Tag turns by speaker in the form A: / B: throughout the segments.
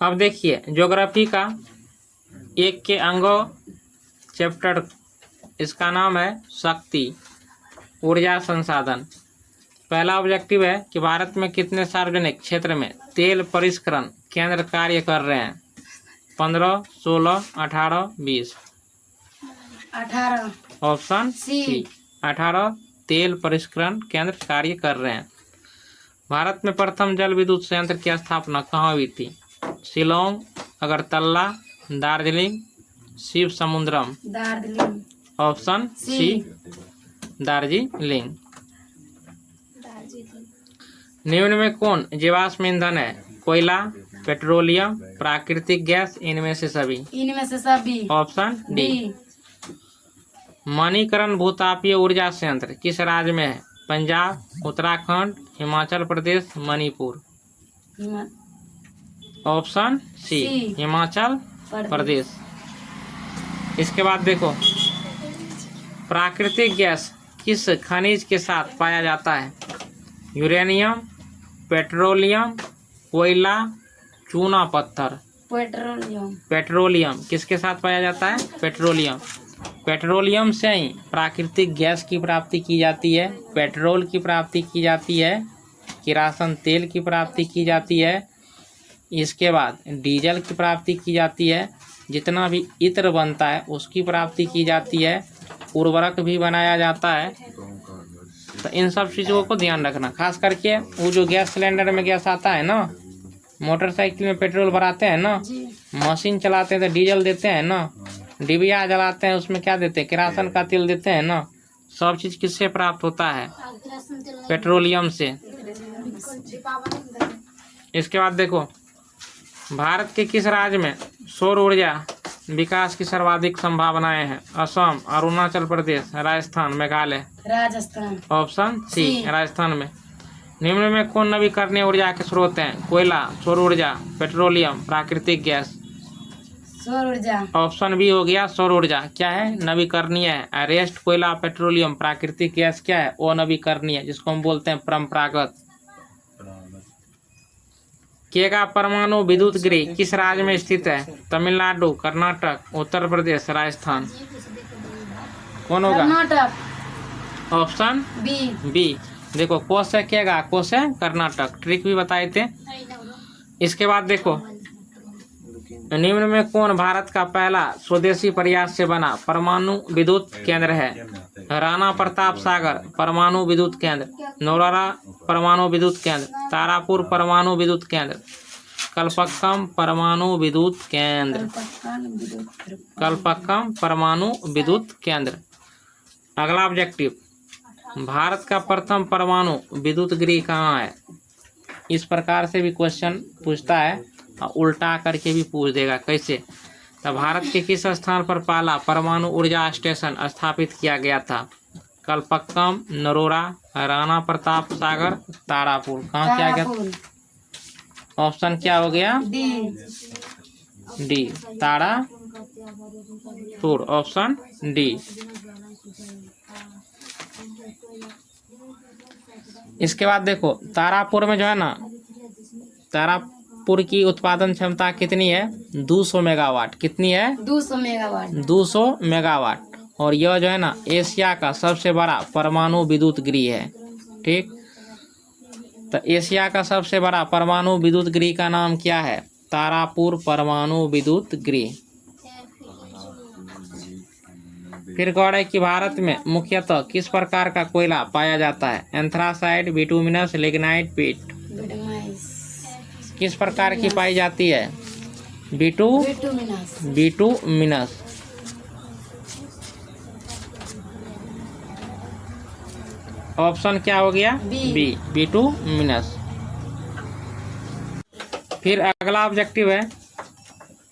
A: अब देखिए ज्योग्राफी का एक के अंगों चैप्टर, इसका नाम है शक्ति ऊर्जा संसाधन। पहला ऑब्जेक्टिव है कि भारत में कितने सार्वजनिक क्षेत्र में तेल परिष्करण केंद्र कार्य कर रहे हैं? 15, 16, 18, 20।
B: 18।
A: ऑप्शन सी 18 तेल परिष्करण केंद्र कार्य कर रहे हैं। भारत में प्रथम जल विद्युत संयंत्र की स्थापना कहाँ हुई थी? शिलोंग, अगरतला, दार्जिलिंग, शिव समुद्रम।
B: दार्जिलिंग।
A: Option C Darjeeling. निम्न में कौन जीवाश्म ईंधन है? कोयला, पेट्रोलियम, प्राकृतिक गैस, इनमें से सभी।
B: इनमें से सभी।
A: Option D. मणिकरण भूतापीय ऊर्जा संयंत्र किस राज्य में है? पंजाब, उत्तराखंड, हिमाचल प्रदेश, मणिपुर। Option C Himachal Pradesh. इसके बाद देखो प्राकृतिक गैस किस खनिज के साथ पाया जाता है? यूरेनियम, पेट्रोलियम, कोयला, चूना पत्थर।
B: पेट्रोलियम।
A: पेट्रोलियम किसके साथ पाया जाता है? पेट्रोलियम। पेट्रोलियम से ही प्राकृतिक गैस की प्राप्ति की जाती है, पेट्रोल की प्राप्ति की जाती है, किरासन तेल की प्राप्ति की जाती है, इसके बाद डीजल की प्राप्ति की जाती है, जितना भी इत्र बनता है उसकी प्राप्ति की जाती है, उर्वरक भी बनाया जाता है। तो इन सब चीज़ों को ध्यान रखना, खास करके वो जो गैस सिलेंडर में गैस आता है ना, मोटरसाइकिल में पेट्रोल भराते हैं ना, मशीन चलाते हैं तो डीजल देते हैं ना, डिबिया जलाते हैं उसमें क्या देते हैं? किरासन का तेल देते हैं ना। सब चीज़ किससे प्राप्त होता है? पेट्रोलियम से। इसके बाद देखो भारत के किस राज्य में सौर ऊर्जा विकास की सर्वाधिक संभावनाएं हैं? असम, अरुणाचल प्रदेश, राजस्थान, मेघालय।
B: राजस्थान।
A: ऑप्शन सी राजस्थान में। निम्न में कौन नवीकरणीय ऊर्जा के स्रोत हैं? कोयला, सौर ऊर्जा, पेट्रोलियम, प्राकृतिक गैस।
B: सौर ऊर्जा।
A: ऑप्शन बी हो गया सौर ऊर्जा। क्या है? नवीकरणीय है। रेस्ट कोयला, पेट्रोलियम, प्राकृतिक गैस क्या है? अनवीकरणीय, जिसको हम बोलते हैं परंपरागत। केगा परमाणु विद्युत गृह किस राज्य में स्थित है? तमिलनाडु, कर्नाटक, उत्तर प्रदेश, राजस्थान। कौन होगा?
B: कर्नाटक।
A: Option B. देखो कोस है केगा, कोस है कर्नाटक। ट्रिक भी बताए थे। इसके बाद देखो निम्न में कौन भारत का पहला स्वदेशी प्रयास से बना परमाणु विद्युत केंद्र है? राणा प्रताप सागर परमाणु विद्युत केंद्र, नौरारा परमाणु विद्युत केंद्र, तारापुर परमाणु विद्युत केंद्र, कलपक्कम परमाणु विद्युत केंद्र। कलपक्कम परमाणु विद्युत केंद्र। अगला ऑब्जेक्टिव, भारत का प्रथम परमाणु विद्युत गृह कहाँ है? इस प्रकार से भी क्वेश्चन पूछता है और उल्टा करके भी पूछ देगा। कैसे? तो भारत के किस स्थान पर पहला परमाणु ऊर्जा स्टेशन स्थापित किया गया था? कलपक्कम, नरोरा, राणा प्रताप सागर, तारापुर। कहाँ किया गया? ऑप्शन क्या हो गया? डी तारापुर। Option D. इसके बाद देखो तारापुर में जो है ना, तारापुर की उत्पादन क्षमता कितनी है? 200 मेगावाट। कितनी है?
B: 200 मेगावाट।
A: 200 मेगावाट। और यह जो है ना एशिया का सबसे बड़ा परमाणु विद्युत गृह है। ठीक, तो एशिया का सबसे बड़ा परमाणु विद्युत गृह का नाम क्या है? तारापुर परमाणु विद्युत गृह। फिर गौड़ है कि भारत में मुख्यतः किस प्रकार का कोयला पाया जाता है? एंथ्रासाइड, बिटुमिनस, लिग्नाइट, पीट। किस प्रकार की पाई जाती है? बिटुमिनस। ऑप्शन क्या हो गया? B bituminous. फिर अगला ऑब्जेक्टिव है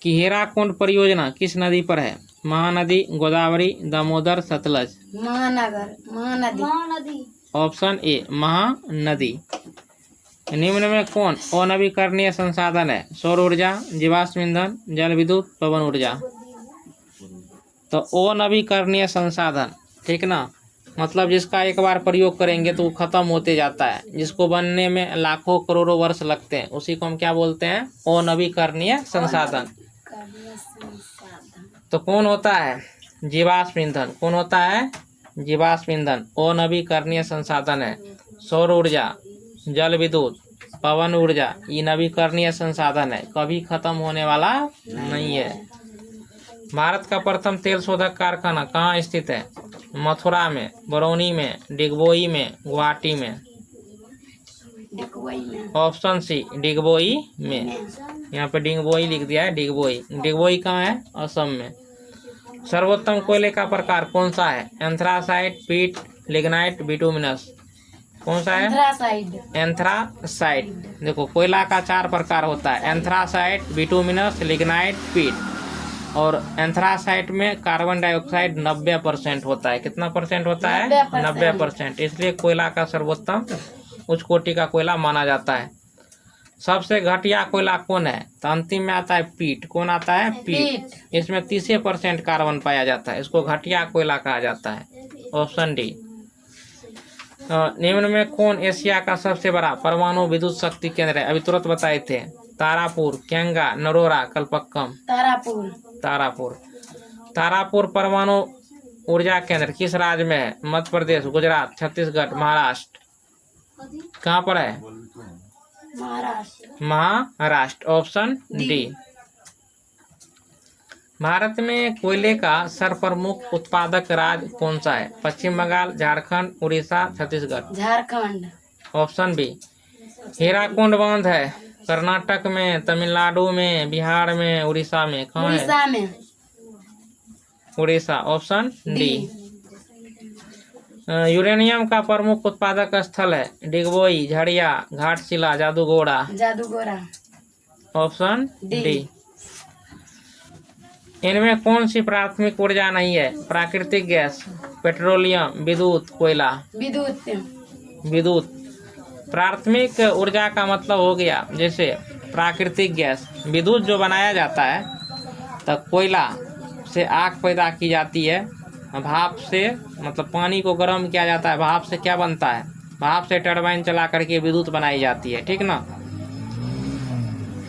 A: कि हीराकुंड परियोजना किस नदी पर है? महानदी, गोदावरी, दामोदर, सतलज।
B: महानदी।
A: Option A Mahanadi. निम्न में कौन अनवीकरणीय संसाधन है? सौर ऊर्जा, जीवाश्म ईंधन, जल विद्युत, पवन ऊर्जा। तो अनवीकरणीय संसाधन, ठीक ना, मतलब जिसका एक बार प्रयोग करेंगे तो वो खत्म होते जाता है, जिसको बनने में लाखों करोड़ों वर्ष लगते हैं, उसी को हम क्या बोलते हैं? अनवीकरणीय संसाधन। तो कौन होता है? जीवाश्म ईंधन। कौन होता है? जीवाश्म ईंधन अनवीकरणीय संसाधन है। सौर ऊर्जा, जल विद्युत, पवन ऊर्जा, ये नवीकरणीय संसाधन है, कभी खत्म होने वाला नहीं है। भारत का प्रथम तेल शोधक कारखाना कहाँ स्थित है? मथुरा में, बरौनी में, डिगबोई में, गुवाहाटी में।
B: डिगबोई में।
A: ऑप्शन सी डिगबोई में। यहाँ पे डिगबोई लिख दिया है, डिगबोई। डिगबोई कहाँ है? असम में। सर्वोत्तम कोयले का प्रकार कौन सा है? एंथ्रासाइट, पीट, लिग्नाइट, बिटुमिनस। कौन सा है?
B: एंथ्रासाइड।
A: एंथ्रासाइट। देखो कोयला का 4 प्रकार होता है, एंथ्रासाइट, बिटुमिनस, लिग्नाइट, पीट। और एंथ्रासाइट में कार्बन डाइऑक्साइड 90% होता है। कितना परसेंट होता है? 90%। इसलिए कोयला का सर्वोत्तम उच्च कोटि का कोयला माना जाता है। सबसे घटिया कोयला कौन है? तो अंतिम में आता है पीट। कौन आता है? पीट। इसमें 30% कार्बन पाया जाता है, इसको घटिया कोयला कहा जाता है। Option D. निम्न में कौन एशिया का सबसे बड़ा परमाणु विद्युत शक्ति केंद्र है? अभी तुरंत बताए थे। तारापुर, केंगा, नरोरा, कल्पक्कम।
B: तारापुर।
A: तारापुर। तारापुर परमाणु ऊर्जा केंद्र किस राज्य में है? मध्य प्रदेश, गुजरात, छत्तीसगढ़, महाराष्ट्र। कहाँ पर है?
B: महाराष्ट्र।
A: महाराष्ट्र। Option D. भारत में कोयले का सर्वप्रमुख उत्पादक राज्य कौन सा है? पश्चिम बंगाल, झारखंड, उड़ीसा, छत्तीसगढ़।
B: झारखंड।
A: Option B. हीराकुंड बांध है कर्नाटक में, तमिलनाडु में, बिहार में, उड़ीसा में। कहाँ है?
B: उड़ीसा में।
A: उड़ीसा। Option D. यूरेनियम का प्रमुख उत्पादक स्थल है? डिगबोई, झड़िया, घाटशिला, जादूगोड़ा।
B: जादूगोड़ा।
A: Option D. इनमें कौन सी प्राथमिक ऊर्जा नहीं है? प्राकृतिक गैस, पेट्रोलियम, विद्युत, कोयला।
B: विद्युत।
A: विद्युत। प्राथमिक ऊर्जा का मतलब हो गया जैसे प्राकृतिक गैस। विद्युत जो बनाया जाता है तो कोयला से आग पैदा की जाती है, भाप से, मतलब पानी को गर्म किया जाता है, भाप से क्या बनता है? भाप से टरबाइन चला करके विद्युत बनाई जाती है, ठीक ना।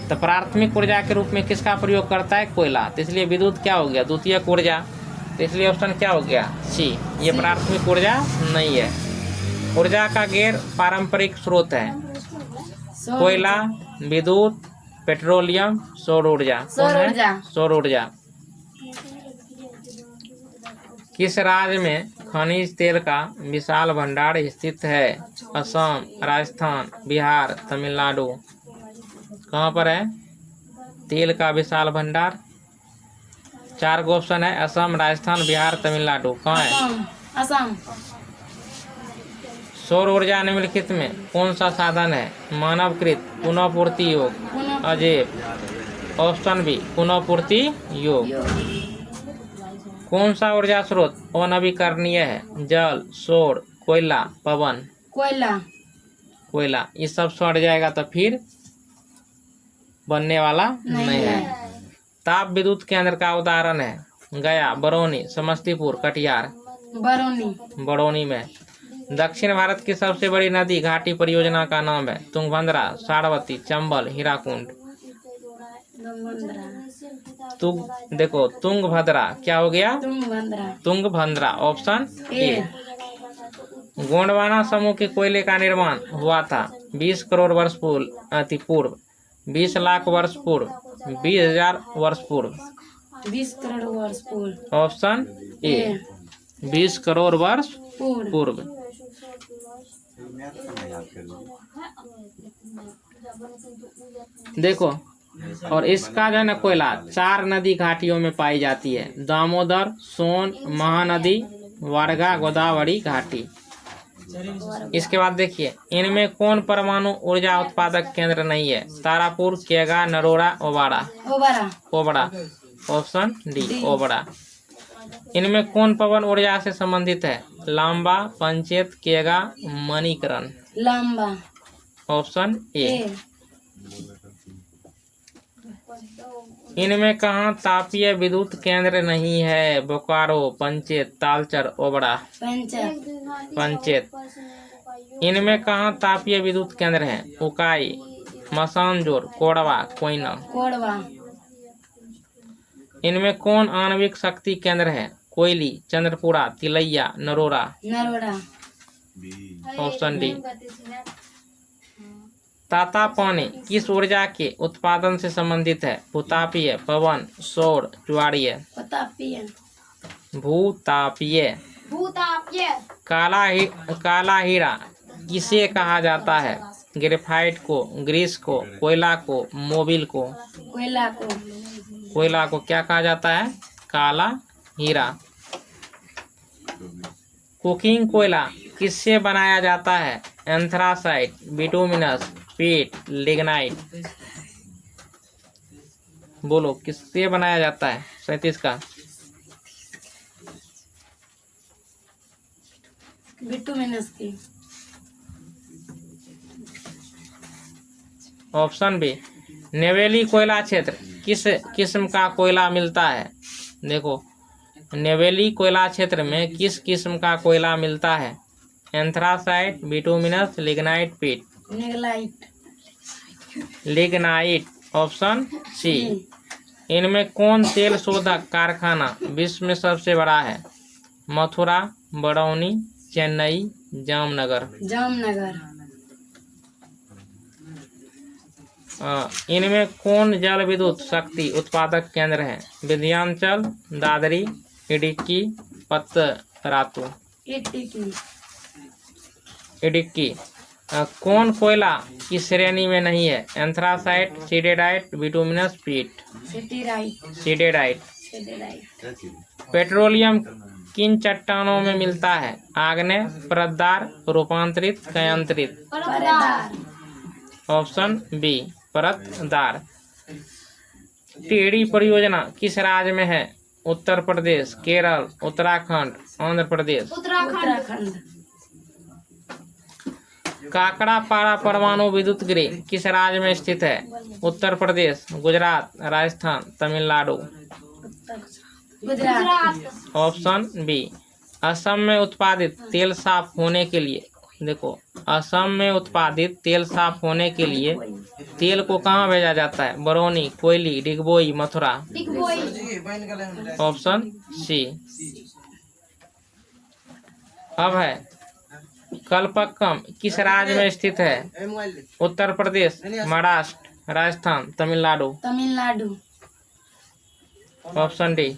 A: तो प्राथमिक ऊर्जा के रूप में किसका प्रयोग करता है? कोयला। तो इसलिए विद्युत क्या हो गया? द्वितीयक ऊर्जा। तो इसलिए ऑप्शन क्या हो गया? सी। ये प्राथमिक ऊर्जा नहीं है। ऊर्जा का गैर पारंपरिक स्रोत है? कोयला, विद्युत, पेट्रोलियम, सौर ऊर्जा।
B: सौर ऊर्जा।
A: सौर ऊर्जा। किस राज्य में खनिज तेल का विशाल भंडार स्थित है? असम, राजस्थान, बिहार, तमिलनाडु। कहाँ पर है तेल का विशाल भंडार? 4 गो ऑप्शन है, असम, राजस्थान, बिहार, तमिलनाडु। कहाँ है?
B: असम।
A: सौर ऊर्जा निम्नलिखित में कौन सा साधन है? मानवकृत, पुनः पूर्ति योग, अजैव। ऑप्शन बी पुनः पूर्ति योग। कौन सा ऊर्जा स्रोत अनवीकरणीय है? जल, सौर, कोयला, पवन।
B: कोयला।
A: कोयला। ये सब सड़ जाएगा तो फिर बनने वाला नहीं है। ताप विद्युत केंद्र का उदाहरण है? गया, बरौनी, समस्तीपुर, कटिहार।
B: बरौनी।
A: बरौनी में। दक्षिण भारत की सबसे बड़ी नदी घाटी परियोजना का नाम है? तुंगभद्रा, सारवती, चंबल, हीराकुंड। देखो तुंगभद्रा क्या हो गया?
B: तुंगभद्रा।
A: तुंगभद्रा। Option A. गोंडवाना समूह के कोयले का निर्माण हुआ था 20 करोड़ वर्ष पूर्व, 20 लाख वर्ष पूर्व, 20,000 वर्ष पूर्व।
B: 20 करोड़ वर्ष पूर्व।
A: ऑप्शन ए 20 करोड़ वर्ष पूर्व। देखो, और इसका जो है ना कोयला 4 नदी घाटियों में पाई जाती है? दामोदर, सोन, महानदी, वारगा, गोदावरी घाटी। इसके बाद देखिए, इनमें कौन परमाणु ऊर्जा उत्पादक केंद्र नहीं है? तारापुर, केगा, नरोरा, ओबाड़ा। ओबड़ा। Option D Obra. इनमें कौन पवन ऊर्जा से संबंधित है? लांबा, पंचेत, केगा, मणिकरण।
B: लांबा।
A: Option A. इनमें कहाँ तापीय विद्युत केंद्र नहीं है? बोकारो, पंचेत, तालचर, ओबड़ा।
B: पंचेत।
A: पंचेत। इनमें कहाँ तापीय विद्युत केंद्र हैं? उकाई, मसानजोर, कोडवा, कोयना।
B: कोडवा।
A: इनमें कौन आणविक शक्ति केंद्र है? Koyali, Chandrapura, Tilaiya, Narora.
B: Narora.
A: Option D. Tattapani किस ऊर्जा के उत्पादन से संबंधित है? भूतापीय, पवन, सौर, ज्वारीय।
B: तापीय।
A: भूतापीय।
B: भूतापीय।
A: काला हीरा किसे कहा जाता है? ग्रेफाइट को, ग्रीस को, कोयला को, मोबिल को।
B: कोयला को।
A: कोयला को क्या कहा जाता है? काला हीरा। कुकिंग कोयला किससे बनाया जाता है? एंथ्रासाइट, बिटुमिनस, पीट, लिग्नाइट। बोलो किससे बनाया जाता है? 37 का।
B: बिटुमिनस की।
A: Option B. नेवेली कोयला क्षेत्र किस किस्म का कोयला मिलता है? देखो, नेवेली कोयला क्षेत्र में किस किस्म का कोयला मिलता है? Anthracite, bituminous, lignite, peat. Lignite. Option C. इनमें कौन तेल शोधक कारखाना विश्व में सबसे बड़ा है? मथुरा, बरौनी, चेन्नई, जामनगर।
B: जामनगर।
A: इनमें कौन जल विद्युत शक्ति उत्पादक केंद्र है? विंध्याचल, दादरी, इडुक्की, पतरातू। इडुक्की। कौन कोयला की श्रेणी में नहीं है? एंथ्रासाइट, सीडेराइट, बिटुमिनस, पीट। सीडेराइट। पेट्रोलियम किन चट्टानों में मिलता है? आग्नेय, परतदार, रूपांतरित, कयांतरित। Option B, परतदार। टेढ़ी परियोजना किस राज्य में है? उत्तर प्रदेश, केरल, उत्तराखंड, आंध्र प्रदेश।
B: उत्तराखंड।
A: काकड़ापाड़ा परमाणु विद्युत गृह किस राज्य में स्थित है? उत्तर प्रदेश, गुजरात, राजस्थान, तमिलनाडु।
B: गुजरात।
A: Option B. असम में उत्पादित तेल साफ होने के लिए, देखो, असम में उत्पादित तेल साफ होने के लिए तेल को कहाँ भेजा जाता है? बरौनी, कोयली, डिगबोई, मथुरा। Option C. अब है कल्पक्कम किस राज्य में स्थित है? उत्तर प्रदेश, महाराष्ट्र, राजस्थान, तमिलनाडु। Option D.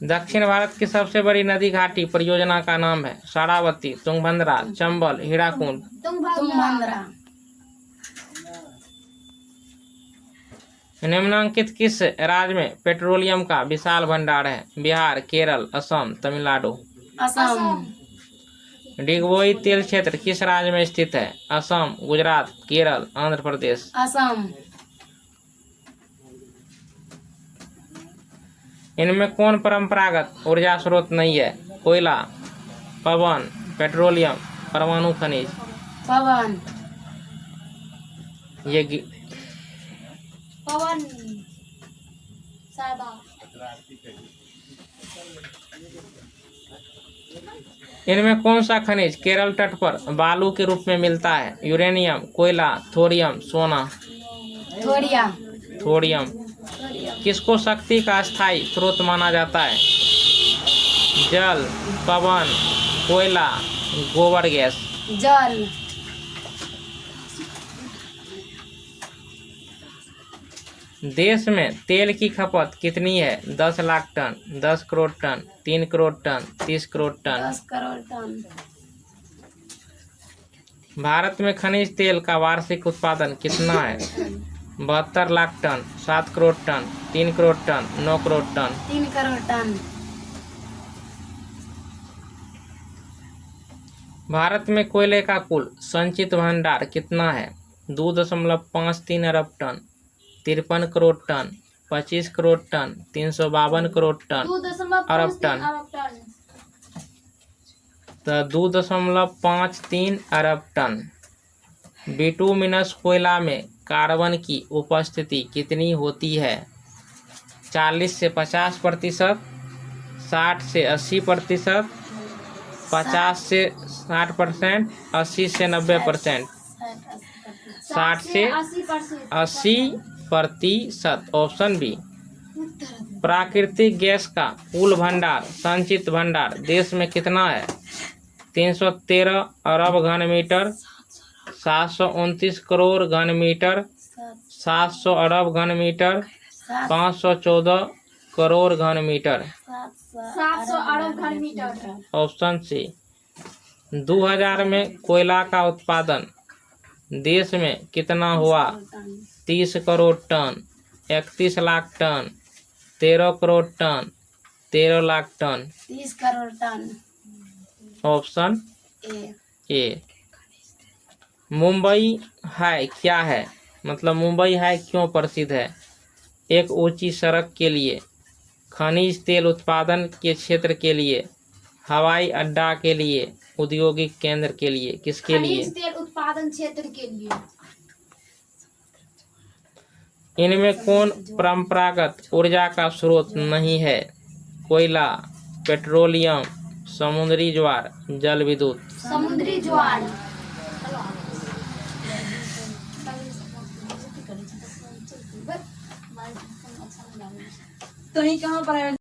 A: दक्षिण भारत की सबसे बड़ी नदी घाटी परियोजना का नाम है? शारावती, तुंगभद्रा, चंबल, हीराकुंड।
B: तुंगभद्रा।
A: निम्नलिखित किस राज्य में पेट्रोलियम का विशाल भंडार है? बिहार, केरल, असम, तमिलनाडु।
B: असम।
A: डिगबोई तेल क्षेत्र किस राज्य में स्थित है? असम, गुजरात, केरल, आंध्र प्रदेश।
B: असम।
A: इनमें कौन परंपरागत ऊर्जा स्रोत नहीं है? कोयला, पवन, पेट्रोलियम, परमाणु खनिज।
B: पवन।
A: ये
B: पवन।
A: इनमें कौन सा खनिज केरल तट पर बालू के रूप में मिलता है? यूरेनियम, कोयला, थोरियम, सोना। थोरियम। किसको शक्ति का स्थायी स्रोत माना जाता है? जल, पवन, कोयला, गोबर गैस।
B: जल।
A: देश में तेल की खपत कितनी है? 10 lakh ton, 10 crore ton, 3 crore ton, 30 crore ton.
B: 10 crore ton.
A: Bharat में खनिज तेल का वार्षिक उत्पादन कितना है? 72 lakh ton, 7 crore ton, 3 crore ton, 9 crore ton.
B: 3 crore ton.
A: Bharat में कोयले का कुल संचित भंडार कितना है? 2.53 अरब ton, 53 crore ton, 25 crore ton, 352 crore ton, अरब टन। तो 2.53 अरब टन। बिटुमिनस कोयला में कार्बन की उपस्थिति कितनी होती है? 40 से 50%, 60 से 80%, 50 से 60%, 80 से 90%, 60 से 80%। Option B. प्राकृतिक गैस का कुल भंडार, संचित भंडार देश में कितना है? 313 अरब घन मीटर, 729 करोड़ घन मीटर, 700 अरब घन मीटर, 514 करोड़ घन मीटर।
B: 700 अरब घन मीटर।
A: Option C. 2000 में कोयला का उत्पादन देश में कितना हुआ? 30 crore ton, 31 lakh ton, 13 crore ton, 13 lakh ton.
B: 30 crore ton.
A: Option
B: A.
A: A. Mumbai है क्या है? मतलब मुंबई है क्यों प्रसिद्ध है? एक ऊंची सड़क के लिए, खनिज तेल उत्पादन के क्षेत्र के लिए, हवाई अड्डा के लिए, औद्योगिक केंद्र के लिए, किसके लिए?
B: खनिज तेल उत्पादन क्षेत्र के लिए।
A: इनमें कौन परंपरागत ऊर्जा का स्रोत नहीं है? कोयला, पेट्रोलियम, समुद्री ज्वार, जल विद्युत।
B: समुद्री ज्वार। तो ही कहाँ पर